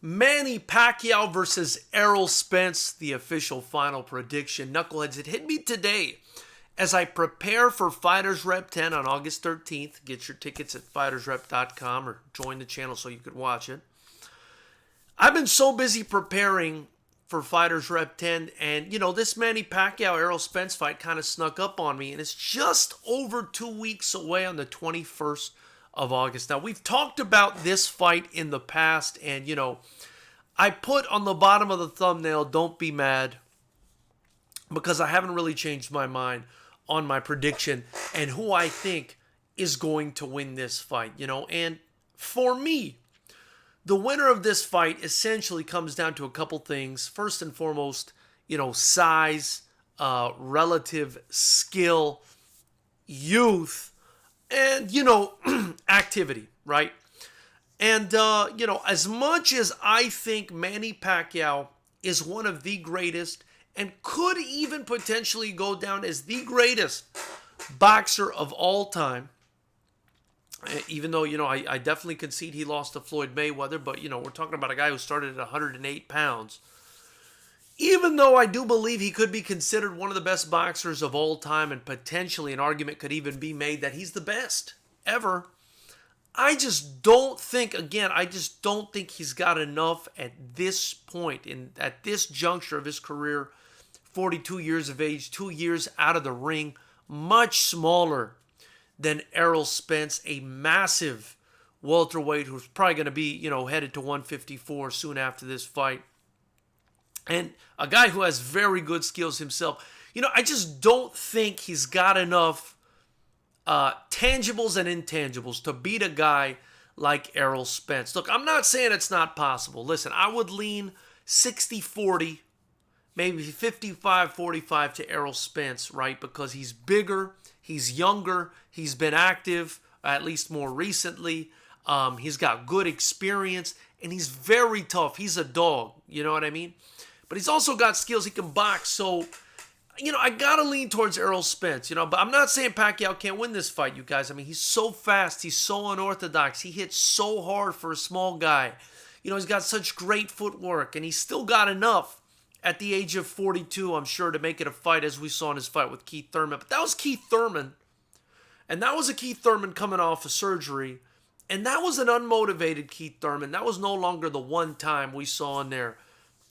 Manny Pacquiao versus Errol Spence, the official final prediction. Knuckleheads, it hit me today as I prepare for Fighters Rep 10 on August 13th. Get your tickets at FightersRep.com or join the channel so you could watch it. I've been so busy preparing for Fighters Rep 10, and this Manny Pacquiao Errol Spence fight kind of snuck up on me, and it's just over 2 weeks away on the 21st of August. Now, we've talked about this fight in the past, and I put on the bottom of the thumbnail, don't be mad, because I haven't really changed my mind on my prediction and who I think is going to win this fight, and for me, the winner of this fight essentially comes down to a couple things. First and foremost, size, relative skill, youth, and, activity, right? And, as much as I think Manny Pacquiao is one of the greatest and could even potentially go down as the greatest boxer of all time, even though, I definitely concede he lost to Floyd Mayweather, but, we're talking about a guy who started at 108 pounds. Even though I do believe he could be considered one of the best boxers of all time, and potentially an argument could even be made that he's the best ever, I just don't think he's got enough at this point, at this juncture of his career, 42 years of age, 2 years out of the ring, much smaller than Errol Spence, a massive welterweight who's probably going to be, headed to 154 soon after this fight. And a guy who has very good skills himself. I just don't think he's got enough tangibles and intangibles to beat a guy like Errol Spence. Look, I'm not saying it's not possible. Listen, I would lean 60-40, maybe 55-45 to Errol Spence, right? Because he's bigger, he's younger, he's been active, at least more recently. He's got good experience, and he's very tough. He's a dog, you know what I mean? But he's also got skills. He can box. So, I got to lean towards Errol Spence, but I'm not saying Pacquiao can't win this fight, you guys. I mean, he's so fast. He's so unorthodox. He hits so hard for a small guy. He's got such great footwork, and he's still got enough at the age of 42, I'm sure, to make it a fight, as we saw in his fight with Keith Thurman. But that was Keith Thurman, and that was a Keith Thurman coming off of surgery, and that was an unmotivated Keith Thurman. That was no longer the one time we saw in there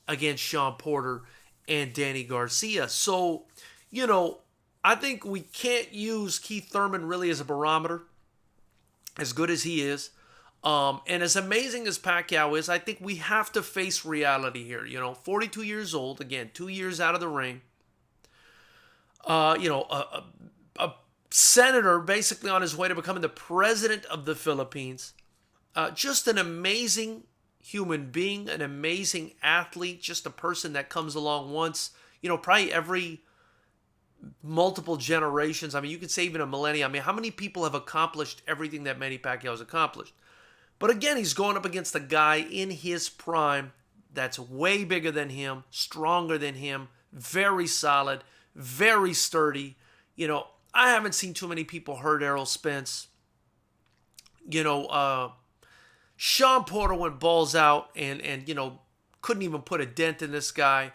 against Sean Porter and Danny Garcia. So, I think we can't use Keith Thurman really as a barometer, as good as he is. And as amazing as Pacquiao is, I think we have to face reality here. 42 years old, again, 2 years out of the ring. A senator basically on his way to becoming the president of the Philippines. Just an amazing human being, an amazing athlete, just a person that comes along once, probably every multiple generations. I mean, you could say even a millennia. I mean, how many people have accomplished everything that Manny Pacquiao has accomplished? But again, he's going up against a guy in his prime that's way bigger than him, stronger than him, very solid, very sturdy. I haven't seen too many people hurt Errol Spence. Sean Porter went balls out and couldn't even put a dent in this guy.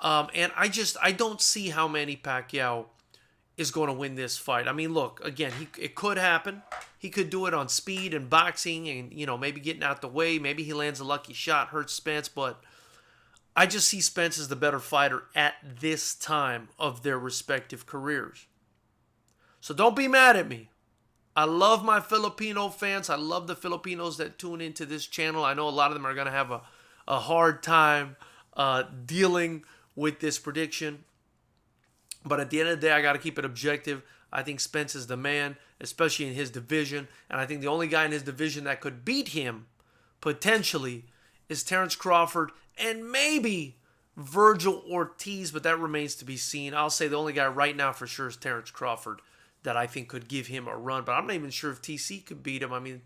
And I don't see how Manny Pacquiao is going to win this fight. I mean, look, again, it could happen. He could do it on speed and boxing and, maybe getting out the way. Maybe he lands a lucky shot, hurts Spence. But I just see Spence as the better fighter at this time of their respective careers. So don't be mad at me. I love my Filipino fans. I love the Filipinos that tune into this channel. I know a lot of them are going to have a hard time dealing with this prediction. But at the end of the day, I got to keep it objective. I think Spence is the man, especially in his division. And I think the only guy in his division that could beat him, potentially, is Terrence Crawford and maybe Virgil Ortiz. But that remains to be seen. I'll say the only guy right now for sure is Terrence Crawford that I think could give him a run. But I'm not even sure if TC could beat him. I mean,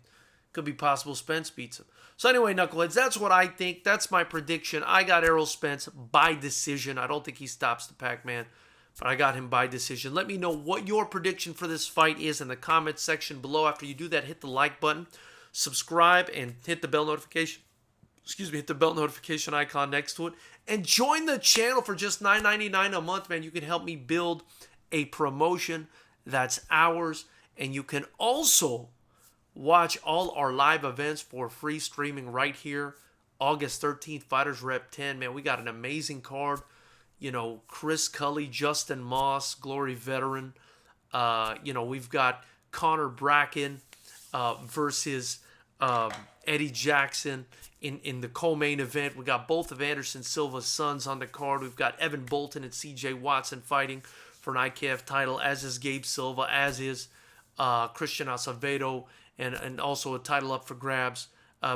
could be possible Spence beats him. So anyway, Knuckleheads, that's what I think. That's my prediction. I got Errol Spence by decision. I don't think he stops the Pac-Man, but I got him by decision. Let me know what your prediction for this fight is in the comments section below. After you do that, hit the like button, subscribe, and hit the bell notification excuse me, hit the bell notification icon next to it, and join the channel for just $9.99 a month, man. You can help me build a promotion that's ours, and you can also watch all our live events for free streaming right here. August 13th, Fighters Rep 10, man, we got an amazing card. You know, Chris Cully, Justin Moss, Glory veteran. You know, we've got Connor Bracken versus Eddie Jackson in the co-main event. We got both of Anderson Silva's sons on the card. We've got Evan Bolton and CJ Watson fighting for an IKF title, as is Gabe Silva, as is Christian Acevedo, and also a title up for grabs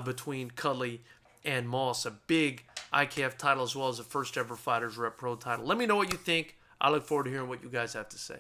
between Cully and Moss. A big IKF title as well as the first ever Fighters Rep Pro title. Let me know what you think. I look forward to hearing what you guys have to say.